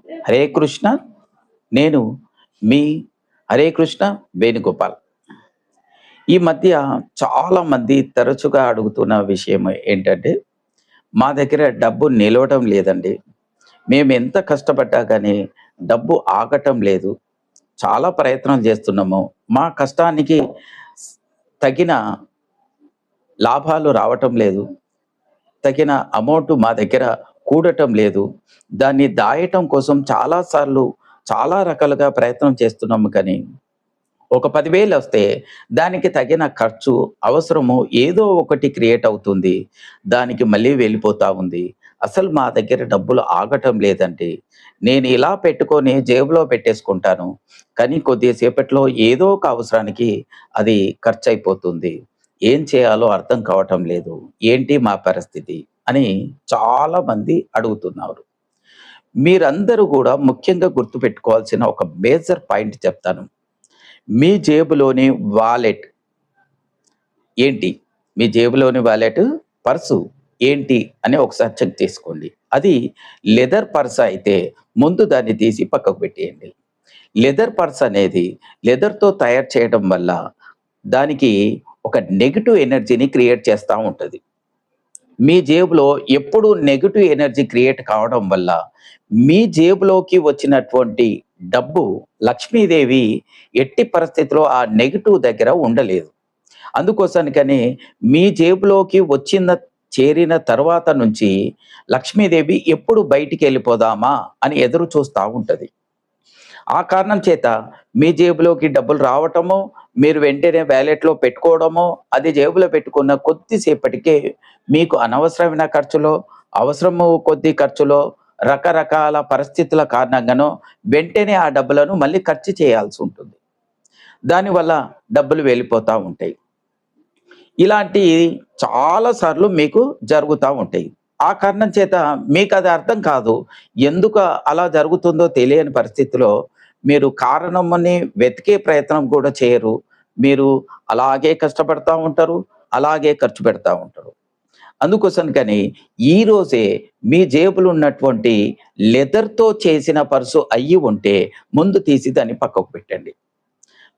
హరే కృష్ణ. నేను మీ హరే కృష్ణ వేణుగోపాల్. ఈ మధ్య చాలా మంది తరచుగా అడుగుతున్న విషయం ఏంటంటే, మా దగ్గర డబ్బు నిలవటం లేదండి. మేము ఎంత కష్టపడ్డా కానీ డబ్బు ఆగటం లేదు. చాలా ప్రయత్నం చేస్తున్నాము. మా కష్టానికి తగిన లాభాలు రావటం లేదు. తగిన అమౌంట్ మా దగ్గర కూడటం లేదు. దాన్ని దాయటం కోసం చాలా సార్లు చాలా రకాలుగా ప్రయత్నం చేస్తున్నాము కానీ, ఒక 10,000 వస్తే దానికి తగిన ఖర్చు, అవసరము ఏదో ఒకటి క్రియేట్ అవుతుంది. దానికి మళ్ళీ వెళ్ళిపోతా ఉంది. అసలు మా దగ్గర డబ్బులు ఆగటం లేదండి. నేను ఇలా పెట్టుకొని జేబులో పెట్టేసుకుంటాను. కానీ కొద్ది సేపట్లో ఏదో ఒక అవసరానికి అది ఖర్చయిపోతుంది. ఏం చేయాలో అర్థం కావటం లేదు. ఏంటి మా పరిస్థితి? అని చాలామంది అడుగుతున్నారు. మీరందరూ కూడా ముఖ్యంగా గుర్తుపెట్టుకోవాల్సిన ఒక మేజర్ పాయింట్ చెప్తాను. మీ జేబులోని వాలెట్ ఏంటి? మీ జేబులోని వాలెట్, పర్సు ఏంటి అని ఒకసారి చెక్ చేసుకోండి. అది లెదర్ పర్స్ అయితే ముందు దాన్ని తీసి పక్కకు పెట్టేయండి. లెదర్ పర్స్ అనేది లెదర్‌తో తయారు చేయడం వల్ల దానికి ఒక నెగెటివ్ ఎనర్జీని క్రియేట్ చేస్తా ఉంటది. మీ జేబులో ఎప్పుడు నెగెటివ్ ఎనర్జీ క్రియేట్ కావడం వల్ల మీ జేబులోకి వచ్చినటువంటి డబ్బు లక్ష్మీదేవి ఎట్టి పరిస్థితిలో ఆ నెగెటివ్ దగ్గర ఉండలేదు. అందుకోసానికని మీ జేబులోకి చేరిన తర్వాత నుంచి లక్ష్మీదేవి ఎప్పుడు బయటికెళ్ళిపోదామా అని ఎదురు చూస్తా ఉంటది. ఆ కారణం చేత మీ జేబులోకి డబ్బులు రావటము, మీరు వెంటనే వాలెట్‌లో పెట్టుకోవడము, అది జేబులో పెట్టుకున్న కొద్దిసేపటికే మీకు అనవసరమైన ఖర్చులో, అవసరము కొద్ది ఖర్చులో, రకరకాల పరిస్థితుల కారణంగానో వెంటనే ఆ డబ్బులను మళ్ళీ ఖర్చు చేయాల్సి ఉంటుంది. దానివల్ల డబ్బులు వెళ్ళిపోతా ఉంటాయి. ఇలాంటి చాలా సార్లు మీకు జరుగుతా ఉంటాయి. ఆ కారణం చేత మీకది అర్థం కాదు. ఎందుకు అలా జరుగుతుందో తెలియని పరిస్థితిలో మీరు కారణముని వెతికే ప్రయత్నం కూడా చేయరు. మీరు అలాగే కష్టపడతా ఉంటారు. అలాగే ఖర్చు పెడతా ఉంటారు. అందుకోసమని ఈరోజే మీ జేబులో ఉన్నటువంటి లెదర్‌తో చేసిన పర్సు అయ్యి ఉంటే ముందు తీసి దాన్ని పక్కకు పెట్టండి.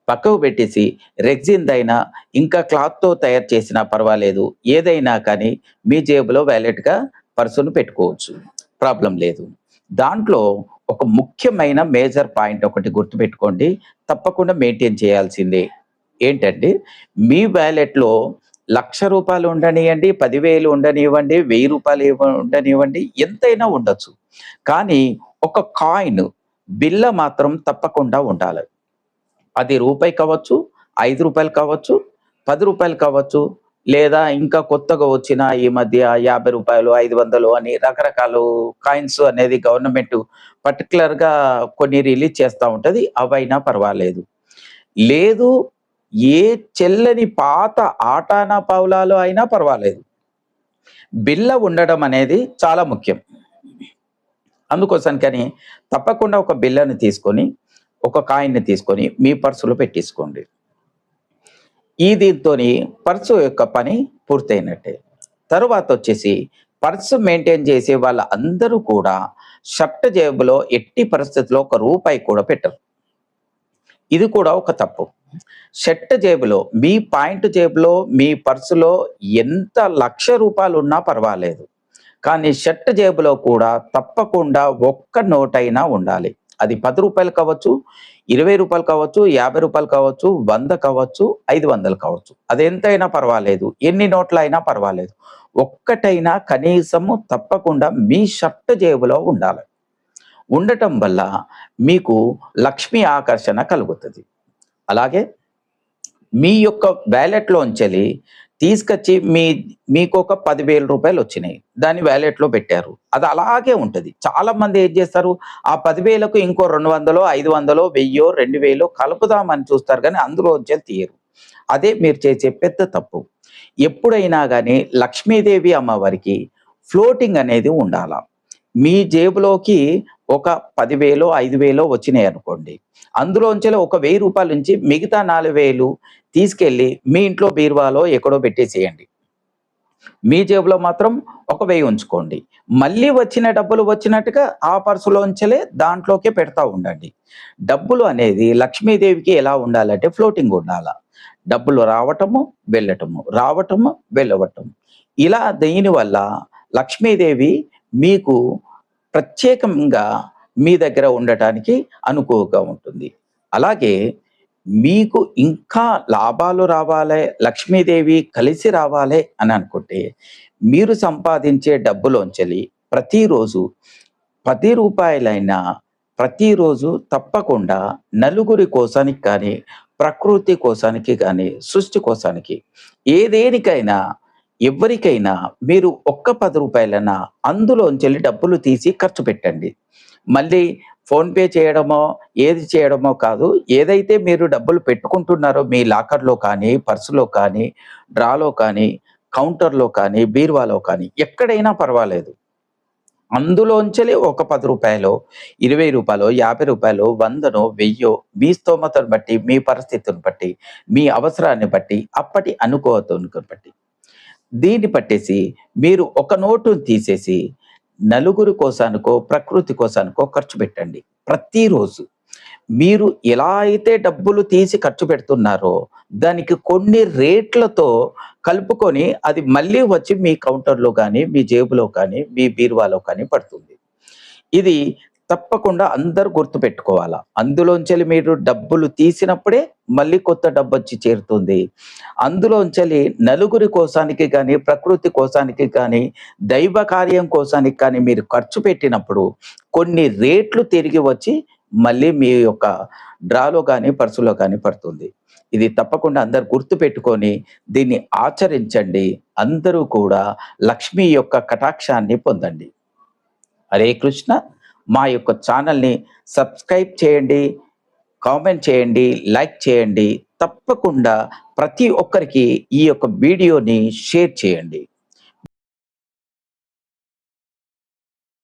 పక్కకు పెట్టేసి రెగ్జిన్‌దైనా, ఇంకా క్లాత్‌తో తయారు చేసినా పర్వాలేదు. ఏదైనా కానీ మీ జేబులో వాలెట్‌గా పర్సును పెట్టుకోవచ్చు. ప్రాబ్లమ్ లేదు. దాంట్లో ఒక ముఖ్యమైన మేజర్ పాయింట్ ఒకటి గుర్తుపెట్టుకోండి. తప్పకుండా మెయింటైన్ చేయాల్సిందే. ఏంటంటే, మీ వాలెట్‌లో రూ. 1,00,000 ఉండనియండి, 10,000 ఉండనివ్వండి, రూ. 1,000 ఉండనివ్వండి, ఎంతైనా ఉండొచ్చు. కానీ ఒక కాయిన్, బిళ్ళ మాత్రం తప్పకుండా ఉండాలి. అది రూపాయి కావచ్చు, రూ. 5 కావచ్చు, రూ. 10 కావచ్చు, లేదా ఇంకా కొత్తగా వచ్చిన ఈ మధ్య రూ. 50, 500 అని రకరకాల కాయిన్స్ అనేది గవర్నమెంట్ పర్టిక్యులర్‌గా కొన్ని రిలీజ్ చేస్తా ఉంటది. అవైనా పర్వాలేదు. లేదు, ఏ చెల్లని పాత ఆటానా పావులాలు అయినా పర్వాలేదు. బిళ్ళ ఉండడం అనేది చాలా ముఖ్యం. అందుకోసానికని తప్పకుండా ఒక బిళ్ళని తీసుకొని, ఒక కాయిన్‌ని తీసుకొని మీ పర్సులో పెట్టేసుకోండి. దీంతోని పర్సు యొక్క పని పూర్తయినట్టే. తరువాతొచ్చేసి పర్సు మెయింటైన్ చేసే వాళ్ళందరూ కూడా షర్ట్ జేబులో ఎట్టి పరిస్థితిలో ఒక రూపాయి కూడా పెట్టరు. ఇది కూడా ఒక తప్పు. షర్ట్ జేబులో, మీ పాయింట్ జేబులో, మీ పర్సులో ఎంత ₹1,00,000 ఉన్నా పర్వాలేదు. కానీ షర్ట్ జేబులో కూడా తప్పకుండా ఒక్క నోటైనా ఉండాలి. అది రూ. 10 కావచ్చు, రూ. 20 కావచ్చు, రూ. 50 కావచ్చు, 100 కావచ్చు, 500 కావచ్చు. అదెంతైనా పర్వాలేదు. ఎన్ని నోట్లయినా పర్వాలేదు. ఒక్కటైనా కనీసము తప్పకుండా మీ షర్ట్ జేబులో ఉండాలి. ఉండటం వల్ల మీకు లక్ష్మీ ఆకర్షణ కలుగుతది. అలాగే మీ యొక్క వాలెట్‌లోంచెలి తీసుకొచ్చి మీకొక రూ. 10,000 వచ్చినాయి. దాన్ని వాలెట్‌లో పెట్టారు. అది అలాగే ఉంటది. చాలామంది ఏం చేస్తారు, ఆ 10,000కు ఇంకో 200, 500, 1000, 2000 కలుపుదామని చూస్తారు కానీ అందులోంచెలి తీయరు. అదే మీరు చేసే పెద్ద తప్పు. ఎప్పుడైనా గానీ లక్ష్మీదేవి అమ్మవారికి ఫ్లోటింగ్ అనేది ఉండాల. మీ జేబులోకి ఒక 10,000, 5,000 వచ్చినాయనుకోండి. అందులోంచెలి ఒక రూ. 1,000 నుంచి మిగతా 4,000 తీసుకెళ్ళి మీ ఇంట్లో బీరువాలో ఎక్కడో పెట్టేసేయండి. మీ జేబులో మాత్రం ఒక 1000 ఉంచుకోండి. మళ్ళీ వచ్చిన డబ్బులు వచ్చినట్టుగా ఆ పర్సులోంచలే దాంట్లోకే పెడతా ఉండండి. డబ్బులు అనేది లక్ష్మీదేవికి ఎలా ఉండాలంటే ఫ్లోటింగ్ ఉండాల. డబ్బులు రావటము, వెళ్ళటము, రావటము, వెళ్ళవటం. ఇలా దీనివల్ల లక్ష్మీదేవి మీకు ప్రత్యేకంగా మీ దగ్గర ఉండటానికి అనుకువగా ఉంటుంది. అలాగే మీకు ఇంకా లాభాలు రావాలే, లక్ష్మీదేవి కలిసి రావాలే అని అనుకుంటే, మీరు సంపాదించే డబ్బులోంచెలి ప్రతిరోజు రూ. 10 ప్రతిరోజు తప్పకుండా నలుగురి కోసానికి కానీ, ప్రకృతి కోసానికి గానీ, సృష్టి కోసానికి దేనికైనా, ఎవ్వరికైనా మీరు ఒక్క రూ. 10 అందులోంచెల్లి డబ్బులు తీసి ఖర్చు పెట్టండి. మళ్ళీ ఫోన్‌పే చేయడమో, ఏది చేయడమో కాదు. ఏదైతే మీరు డబ్బులు పెట్టుకుంటున్నారో మీ లాకర్‌లో కానీ, పర్సులో కానీ, డ్రాలో కానీ, కౌంటర్‌లో కానీ, బీరువాలో కానీ ఎక్కడైనా పర్వాలేదు. అందులోంచెలి ఒక రూ. 10, రూ. 20, రూ. 50, 100, 1000 మీ స్తోమతను బట్టి, మీ పరిస్థితిని బట్టి, మీ అవసరాన్ని బట్టి, అప్పటి అనుకోవతను బట్టి దీన్ని పట్టేసి మీరు ఒక నోటుని తీసేసి నలుగురి కోసానికో, ప్రకృతి కోసానికో ఖర్చు పెట్టండి. ప్రతిరోజు మీరు ఎలా అయితే డబ్బులు తీసి ఖర్చు పెడుతున్నారో, దానికి కొన్ని రేట్లతో కలుపుకొని అది మళ్ళీ వచ్చి మీ కౌంటర్‌లో గానీ, మీ జేబులో కానీ, మీ బీరువాలో కానీ పడుతుంది. ఇది తప్పకుండా అందరూ గుర్తుపెట్టుకోవాల. అందులోంచెలి మీరు డబ్బులు తీసినప్పుడే మళ్ళీ కొత్త డబ్బొచ్చి చేరుతుంది. అందులోంచెలి నలుగురి కోసానికి గానీ, ప్రకృతి కోసానికి కానీ, దైవ కార్యం కోసానికి కానీ మీరు ఖర్చు పెట్టినప్పుడు కొన్ని రేట్లు తిరిగి వచ్చి మళ్ళీ మీ యొక్క డ్రాలో గానీ, పర్సులో కానీ పడుతుంది. ఇది తప్పకుండా అందరూ గుర్తుపెట్టుకొని దీన్ని ఆచరించండి. అందరూ కూడా లక్ష్మి యొక్క కటాక్షాన్ని పొందండి. హరే కృష్ణ. మా యొక్క ఛానల్‌ని సబ్స్క్రైబ్ చేయండి, కామెంట్ చేయండి, లైక్ చేయండి. తప్పకుండా ప్రతి ఒక్కరికి ఈ యొక్క వీడియోని షేర్ చేయండి.